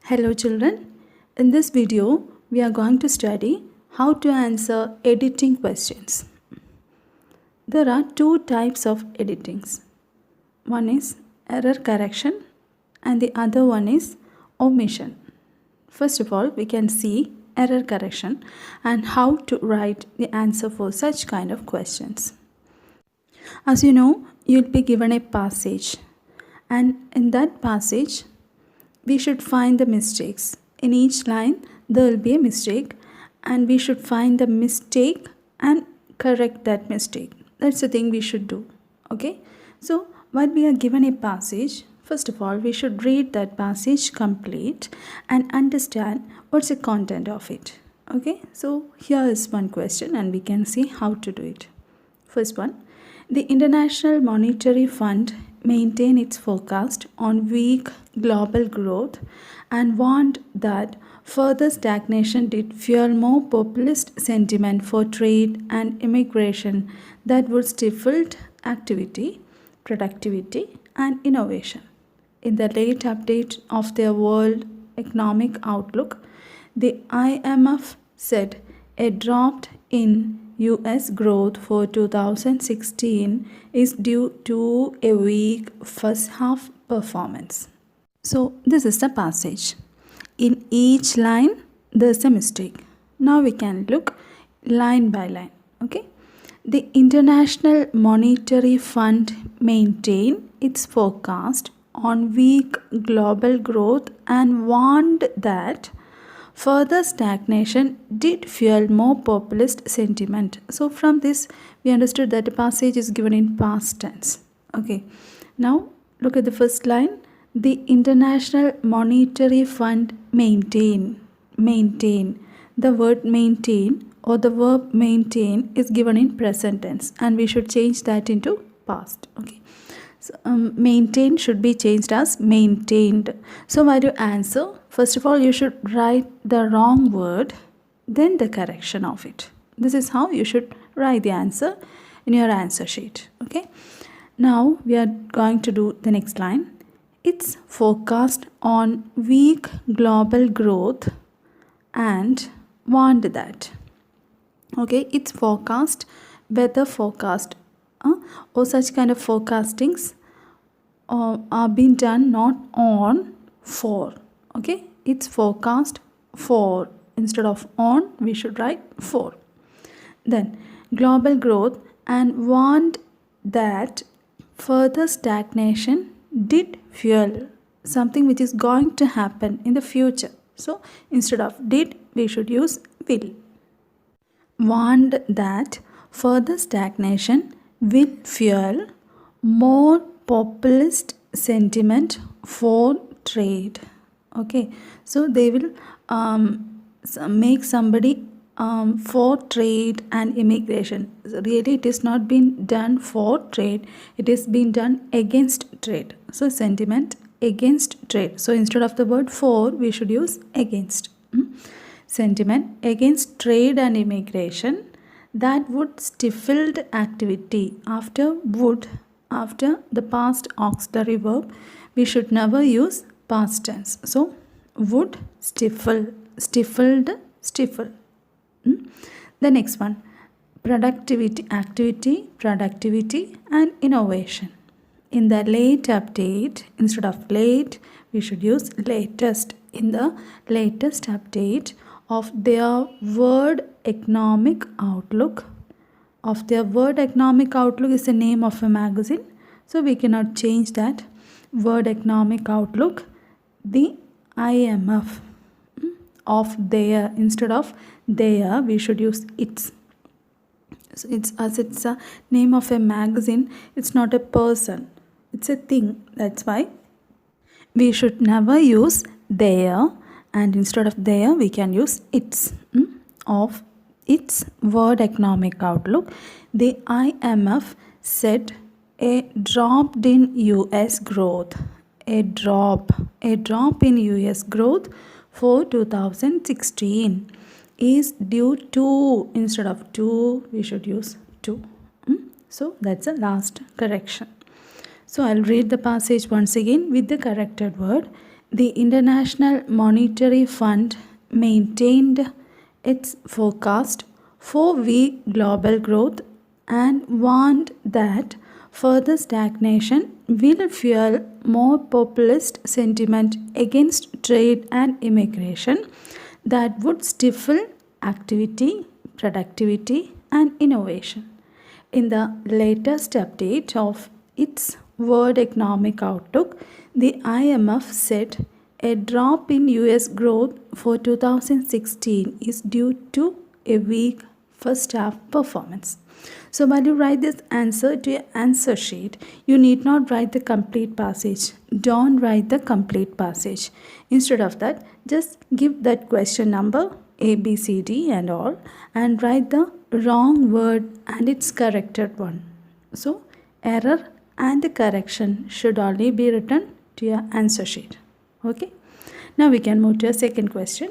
Hello children, in this video we are going to study how to answer editing questions. There are two types of editings. One is error correction and the other one is omission. First of all, we can see error correction and how to write the answer for such kind of questions. As you know, you'll be given a passage and in that passage we should find the mistakes. In each line there will be a mistake and we should find the mistake and correct that mistake. That's the thing we should do. Okay, so while we are given a passage, first of all we should read that passage complete and understand what's the content of it. Okay, so here is one question and we can see how to do it. First one, the International Monetary Fund maintained its forecast on weak global growth and warned that further stagnation did fuel more populist sentiment for trade and immigration that would stifle activity, productivity, and innovation. In the late update of their World Economic Outlook, the IMF said a drop in US growth for 2016 is due to a weak first half performance. So this is the passage. In each line there is a mistake. Now we can look line by line. Okay. The International Monetary Fund maintained its forecast on weak global growth and warned that further stagnation did fuel more populist sentiment. So from this we understood that the passage is given in past tense. Okay. Now look at the first line. The International Monetary Fund maintain. The word maintain or the verb maintain is given in present tense and we should change that into past. Okay. So, maintain should be changed as maintained. So while you answer, first of all you should write the wrong word, then the correction of it. This is how you should write the answer in your answer sheet. Okay. Now we are going to do the next line. It's forecast on weak global growth and warned that. Okay, it's forecast, weather forecast or such kind of forecastings are being done not on, for. Okay, it's forecast for. Instead of on we should write for. Then global growth and warned that further stagnation did fuel, something which is going to happen in the future. So instead of did we should use will. Warned that further stagnation will fuel more populist sentiment for trade. Okay, so they will make somebody for trade and immigration. So really it is not being done for trade, it is being done against trade. So sentiment against trade. So instead of the word for we should use against. Sentiment against trade and immigration that would stifle activity. After would, after the past auxiliary verb, we should never use past tense. So would, stifle, stifled, stifle. The next one, productivity, activity, productivity and innovation. In the late update, instead of late, we should use latest. In the latest update of their World Economic Outlook. Of their World Economic Outlook is the name of a magazine. So we cannot change that. World Economic Outlook, the IMF. Of their, instead of their we should use its. So it's as it's a name of a magazine, it's not a person, it's a thing. That's why we should never use their and instead of their we can use its. Of its World Economic Outlook, the IMF said a drop in US growth. A drop in US growth for 2016 is due to, instead of to we should use to. So that's the last correction. So I'll read the passage once again with the corrected word. The International Monetary Fund maintained its forecast for weak global growth and warned that further stagnation will fuel more populist sentiment against trade and immigration that would stifle activity, productivity, and innovation. In the latest update of its World Economic Outlook, the IMF said a drop in US growth for 2016 is due to a weak first half performance. So while you write this answer to your answer sheet, you need not write the complete passage. Don't write the complete passage. Instead of that, just give that question number A, B, C, D and all, and write the wrong word and its corrected one. So error and correction should only be written to your answer sheet. Okay. Now we can move to a second question.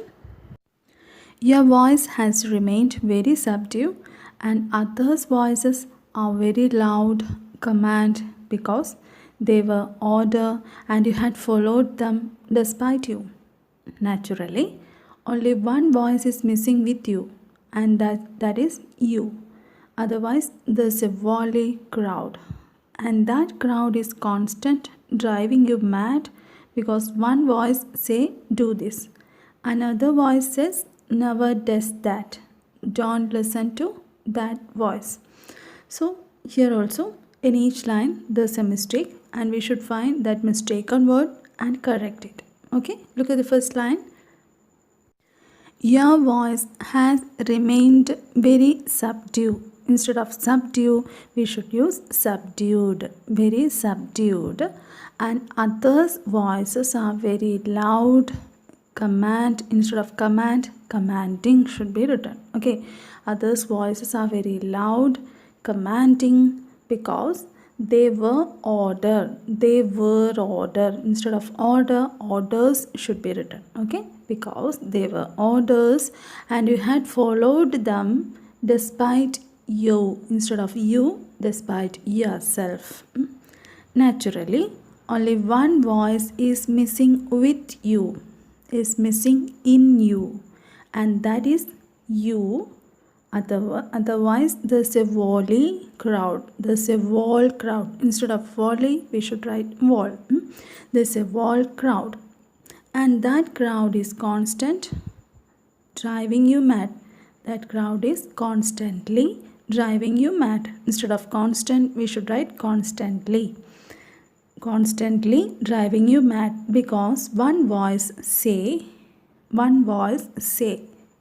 Your voice has remained very subdued and others' voices are very loud, command, because they were order and you had followed them despite you. Naturally, only one voice is missing with you, and that is you. Otherwise, there's a volley crowd, and that crowd is constant, driving you mad because one voice say do this, another voice says never does that. Don't listen to that voice. So here also in each line there's a mistake and we should find that mistaken word and correct it. Okay, look at the first line. Your voice has remained very subdued. Instead of subdue, we should use subdued, very subdued. And others' voices are very loud. Command, instead of command, commanding should be written. Okay, others' voices are very loud, commanding, because they were order. They were order. Instead of order, orders should be written. Okay, because they were orders and you had followed them despite you. Instead of you, despite yourself. Naturally, only one voice is missing with you, is missing in you, and that is you. Otherwise, there's a volley crowd. There's a wall crowd. Instead of volley, we should write wall. There's a wall crowd, and that crowd is constant, driving you mad. That crowd is constantly driving you mad. Instead of constant, we should write constantly. Constantly driving you mad because one voice say.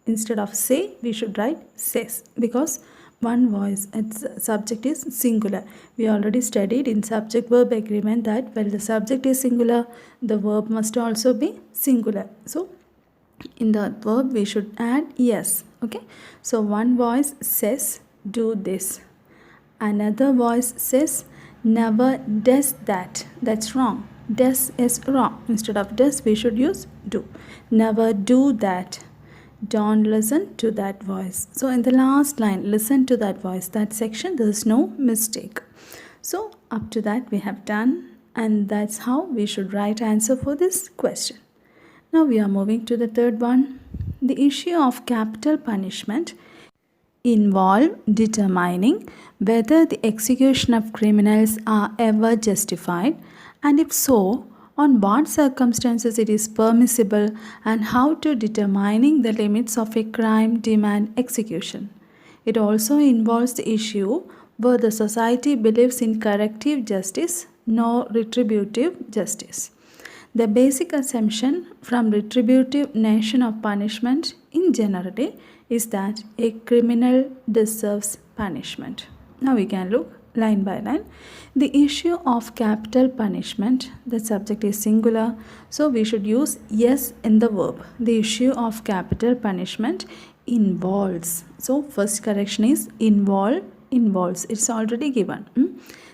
Instead of say, we should write says, because one voice, its subject is singular. We already studied in subject verb agreement that when the subject is singular, the verb must also be singular. So in the verb we should add yes. Okay, so one voice says do this, another voice says never does that. That's wrong. Does is wrong. Instead of does, we should use do. Never do that. Don't listen to that voice. So in the last line, listen to that voice, that section, there is no mistake. So up to that we have done, and that's how we should write answer for this question. Now we are moving to the third one. The issue of capital punishment involve determining whether the execution of criminals are ever justified, and if so, on what circumstances it is permissible, and how to determining the limits of a crime demand execution. It also involves the issue where the society believes in corrective justice, no retributive justice. The basic assumption from retributive nation of punishment in generally is that a criminal deserves punishment. Now we can look line by line. The issue of capital punishment, the subject is singular, so we should use yes in the verb. The issue of capital punishment involves. So first correction is involves. It's already given.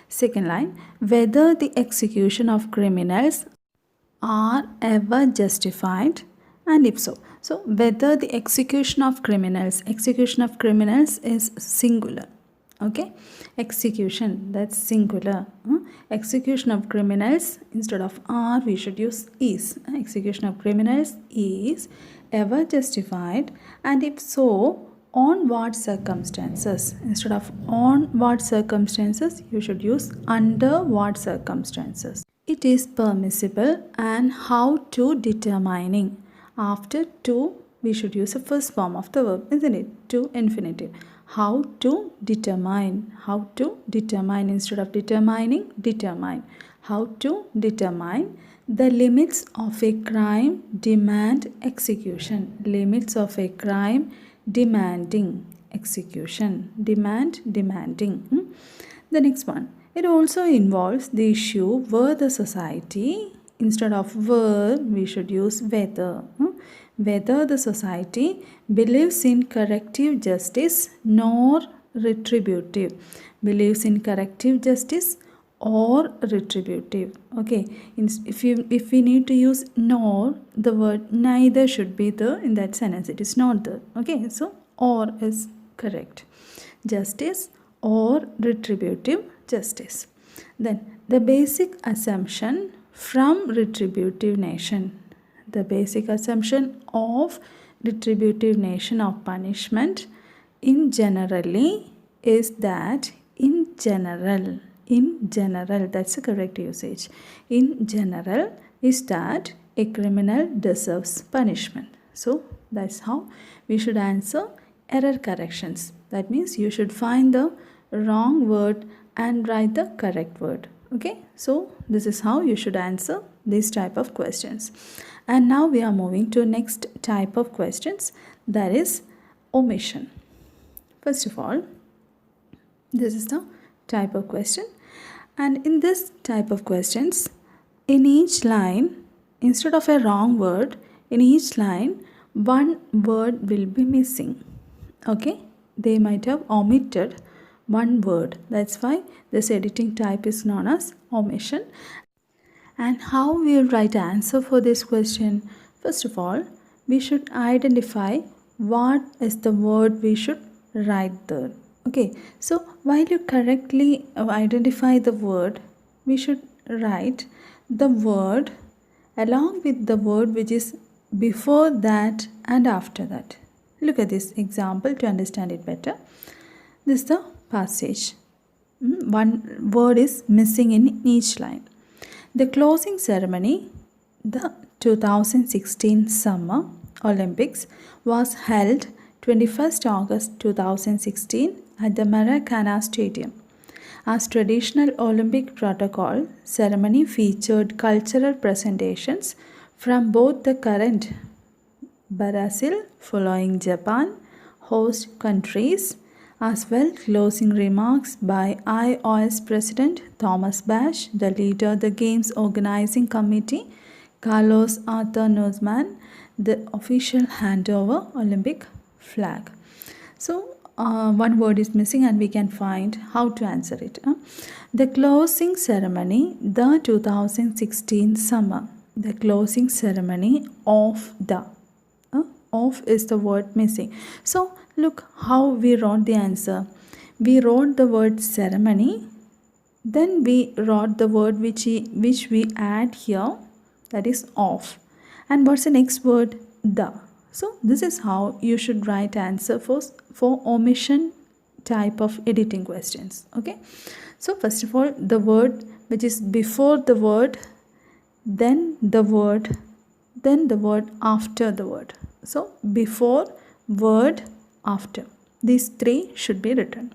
Second line, whether the execution of criminals are ever justified, and if so. So whether the execution of criminals is singular. Okay, execution, that's singular. Execution of criminals, instead of are we should use is. Execution of criminals is ever justified, and if so, on what circumstances. Instead of on what circumstances, you should use under what circumstances. It is permissible, and how to determining. After to, we should use the first form of the verb, isn't it? To infinitive. How to determine. How to determine, instead of determining, determine. How to determine the limits of a crime demand execution. Limits of a crime demanding execution. Demand, demanding. The next one. It also involves the issue where the society, instead of where, we should use whether. Whether the society believes in corrective justice nor retributive. Believes in corrective justice or retributive. Okay, if we need to use nor, the word neither should be there in that sentence. It is not there. Okay, so or is correct. Justice or retributive justice. Then the basic assumption from retributive nation. The basic assumption of retributive nation of punishment in generally is that in general, that's the correct usage. In general is that a criminal deserves punishment. So that's how we should answer error corrections. That means you should find the wrong word and write the correct word. Okay, so this is how you should answer this type of questions. And now we are moving to next type of questions, that is omission. First of all, this is the type of question, and in this type of questions, in each line, instead of a wrong word, in each line one word will be missing. Okay, they might have omitted one word. That's why this editing type is known as omission. And how we will write answer for this question? First of all, we should identify what is the word we should write there. Okay, so while you correctly identify the word, we should write the word along with the word which is before that and after that. Look at this example to understand it better. This is the passage. One word is missing in each line. The closing ceremony, the 2016 Summer Olympics, was held 21st August 2016 at the Maracana Stadium. As traditional Olympic protocol, ceremony featured cultural presentations from both the current Brazil following Japan host countries, as well closing remarks by IOS President Thomas Bach, the leader of the Games Organizing Committee, Carlos Arthur Nuzman, the official handover Olympic flag. So one word is missing and we can find how to answer it. The closing ceremony, the 2016 summer. The closing ceremony of the. Of is the word missing. So look how we wrote the answer. We wrote the word ceremony, then we wrote the word which we add here, that is of. And what's the next word? The. So this is how you should write answer for omission type of editing questions. Okay. So first of all, the word which is before the word, then the word after the word. So before, word, after. These three should be written.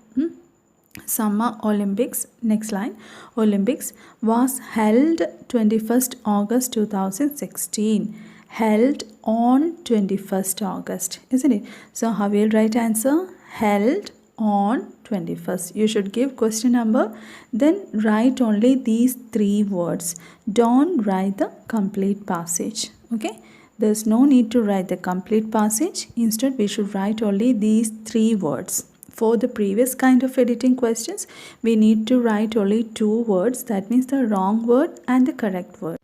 Summer Olympics, next line, Olympics was held 21st August 2016. Held on 21st August, isn't it? So how will you write answer? Held on 21st. You should give question number, then write only these three words. Don't write the complete passage. Okay. There's no need to write the complete passage. Instead, we should write only these three words. For the previous kind of editing questions, we need to write only two words. That means the wrong word and the correct word.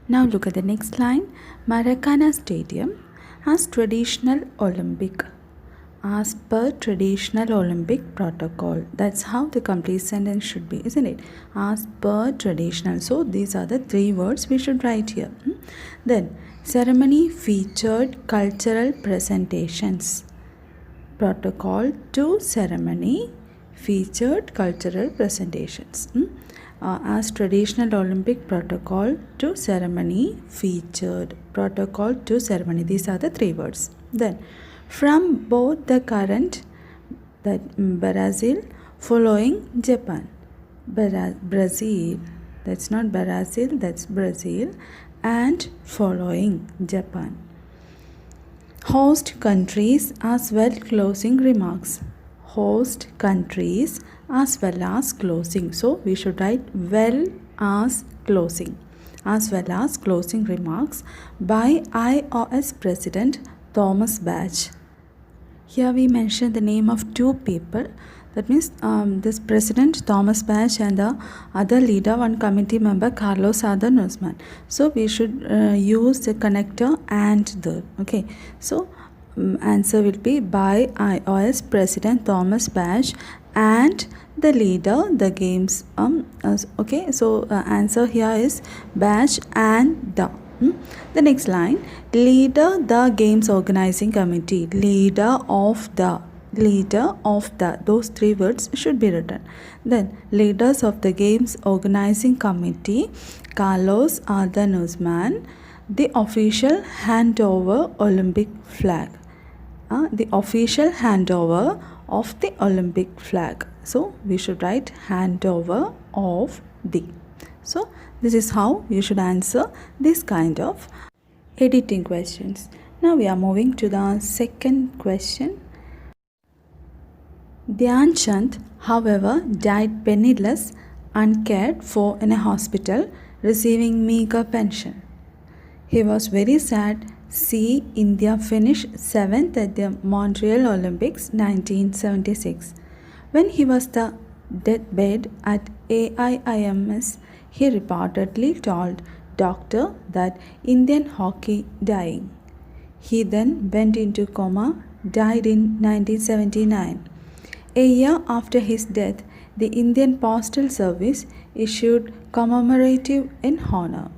Now look at the next line. Maracana Stadium as traditional Olympic. as per traditional Olympic protocol. That's how the complete sentence should be, isn't it? As per traditional. So these are the three words we should write here. Then ceremony featured cultural presentations. Protocol to ceremony featured cultural presentations. As traditional Olympic protocol to ceremony featured protocol to ceremony. These are the three words. Then from both the current, that Brazil following Japan. Brazil, that's not Brazil, that's Brazil, and following Japan. Host countries as well closing remarks. Host countries as well as closing. So we should write well as closing. As well as closing remarks by IOS President Thomas Bach. Here we mention the name of two people. That means this President Thomas Bach and the other leader, one committee member, Carlos Nuzman. So we should use the connector and the. Okay. So answer will be by IOS President Thomas Bach and the leader, the games. Okay. So answer here is Bach and the. The next line, leader the games organizing committee. Leader of the. Those three words should be written. Then leaders of the games organizing committee, Carlos Nuzman, the official handover Olympic flag. The official handover of the Olympic flag. So we should write handover of the. So this is how you should answer this kind of editing questions. Now we are moving to the second question. Dhyan Chand, however, died penniless, uncared for in a hospital, receiving meager pension. He was very sad. See India finish 7th at the Montreal Olympics 1976. When he was the deathbed at AIIMS, he reportedly told doctor that Indian hockey dying. He then went into coma, died in 1979. A year after his death, the Indian Postal Service issued commemorative in honor.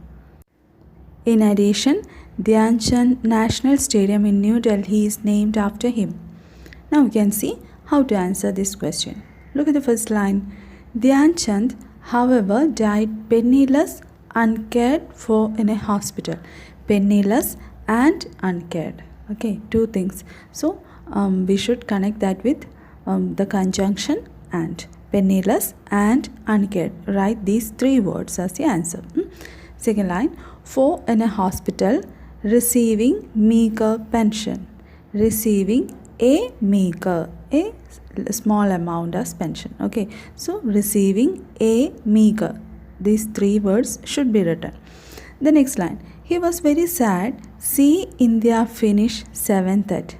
In addition, Dhyan Chand National Stadium in New Delhi is named after him. Now we can see how to answer this question. Look at the first line. Dhyan Chand, however, died penniless, uncared for in a hospital. Penniless and uncared. Okay, two things. So we should connect that with the conjunction and. Penniless and uncared. Write these three words as the answer. Second line, for in a hospital, receiving meager pension. Receiving a meager, a small amount as pension. Okay, so receiving a meager. These three words should be written. The next line, he was very sad. See India finish 7th at.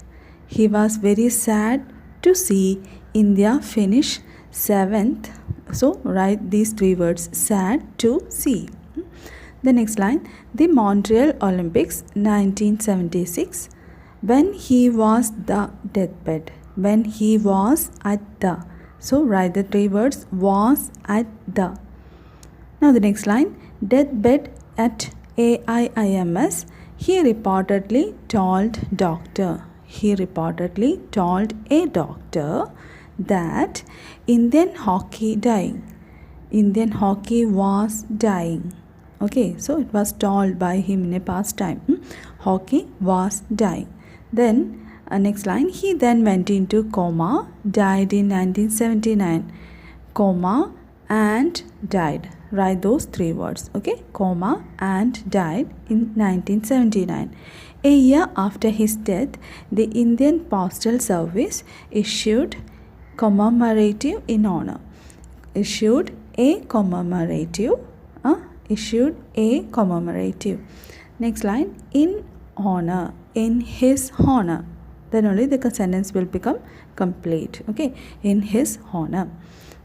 He was very sad to see India finish 7th. So write these three words, sad to see. The next line, the Montreal Olympics 1976, when he was the deathbed. When he was at the. So write the three words, was at the. Now the next line, deathbed at AIIMS, he reportedly told doctor. He reportedly told a doctor that Indian hockey dying. Indian hockey was dying. Okay, so it was told by him in a past time. Hockey was dying. Then next line, he then went into coma, died in 1979. Coma and died. Write those three words. Okay, coma and died in 1979. A year after his death, the Indian Postal Service issued commemorative in honor. Issued a commemorative. Next line, in honor. In his honor. Then only the sentence will become complete. Okay, in his honor.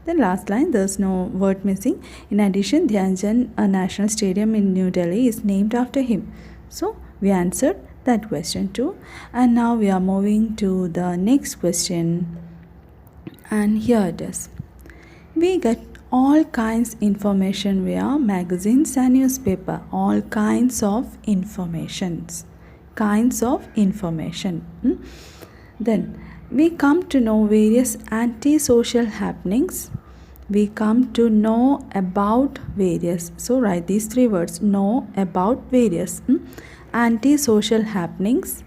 Then last line, there's no word missing. In addition, Dhyan Chand National Stadium in New Delhi is named after him. So we answered that question too. And now we are moving to the next question, and here it is. We get all kinds information via magazines and newspaper. All kinds of informations. Kinds of information. Then we come to know various anti-social happenings. We come to know about various. So write these three words. Know about various. Anti-social happenings.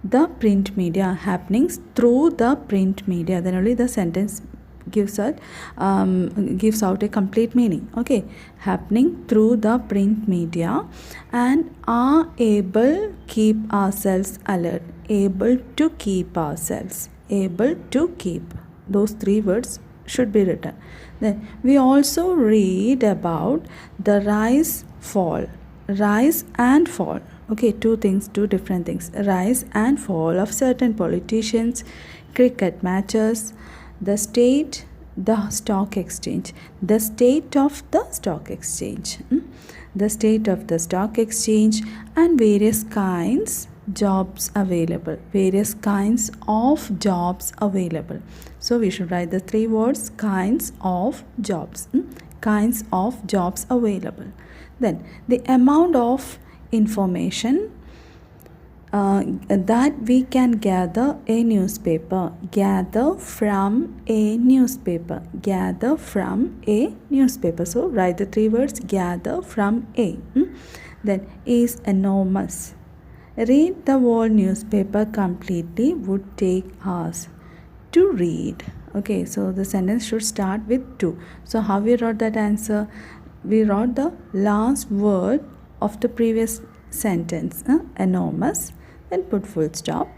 The print media. Happenings through the print media. Then only the sentence gives out a complete meaning. Okay, happening through the print media, and are able keep ourselves alert. Able to keep ourselves. Able to keep. Those three words should be written. Then we also read about the rise and fall. Okay, two different things. Rise and fall of certain politicians, cricket matches, the state, the stock exchange. The state of the stock exchange. The state of the stock exchange, and various kinds jobs available. Various kinds of jobs available. So we should write the three words kinds of jobs. Kinds of jobs available. Then the amount of information that we can gather a newspaper. Gather from a newspaper. Gather from a newspaper. So write the three words gather from a. Then is enormous. Read the whole newspaper completely would take hours. To read. Okay, so the sentence should start with to. So how we wrote that answer? We wrote the last word of the previous sentence, enormous, then put full stop,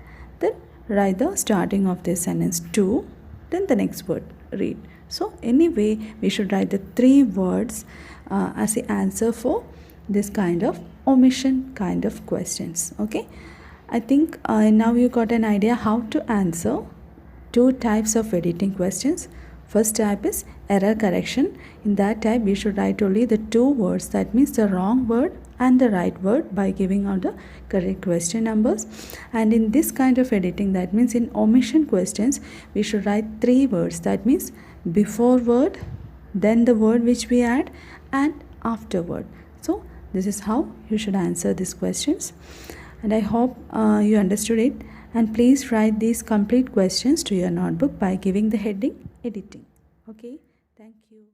then write the starting of this sentence to, then the next word read. So anyway, we should write the three words as the answer for this kind of omission kind of questions. Okay, I think now you got an idea how to answer two types of editing questions. First type is error correction. In that type, we should write only the two words, that means the wrong word and the right word, by giving out the correct question numbers. And in this kind of editing, that means in omission questions, we should write three words, that means before word, then the word which we add, and afterward. So this is how you should answer these questions, and I hope you understood it. And please write these complete questions to your notebook by giving the heading editing. Okay, thank you.